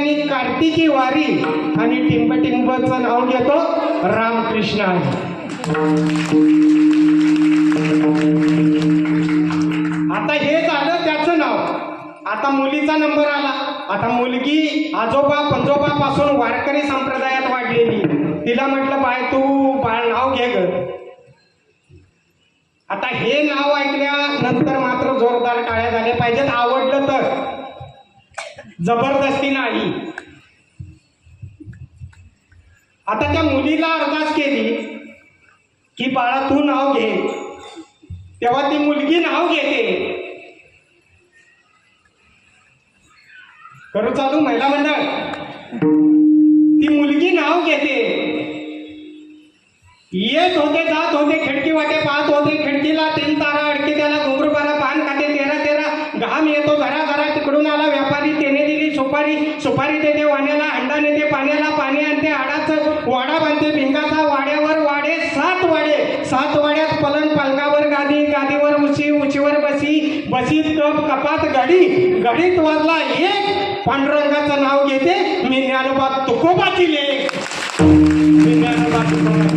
आणि कार्तिकी वारी आणि टिंबटिंबचं नाव घेतो रामकृष्ण आहे. आता हे झालं त्याचं नाव. आता मुलीचा नंबर आला. आता मुलगी आजोबा पंजोबा पासून वारकरी संप्रदायात वाढलेली. तिला म्हटलं बाय तू बाळ नाव घे ग. आता हे नाव ऐकल्यानंतर मात्र जोरदार टाळ्या झाल्या पाहिजेत. आवडलं तर, जबरदस्ती नाही. आता त्या मुलीला अरदास केली की बाळा तू नाव घे. तेव्हा ती मुलगी नाव घेते. करू चालू महिला मंडळ. ती मुलगी नाव घेते. येत होते जात होते खिडकी वाटे पाहत होते. खिडकीला 3 तारा अडकी त्याला घुंगरूबारा पान खाते 13 घाम येतो घरा घरा. तिकडून आला व्यापारी त्याने दिली सुपारी. सुपारी देते वाण्याला. अंडा नेते पाण्याला. पाणी आणते आडाचं. वाडा बांधते भिंगाचा. वाड्यावर वाडे 7 वाडे. 7 वाड्यात पलंग. पलंगावर गादी. गादीवर उशी. उशीवर बसी. बसीत कप. कपात घडी. घडीत वाजला 1. पांडुरंगाचं नाव घेते. मी ज्ञानोबा तुकोबाची लेक. मी ज्ञानोबा तुकोबा.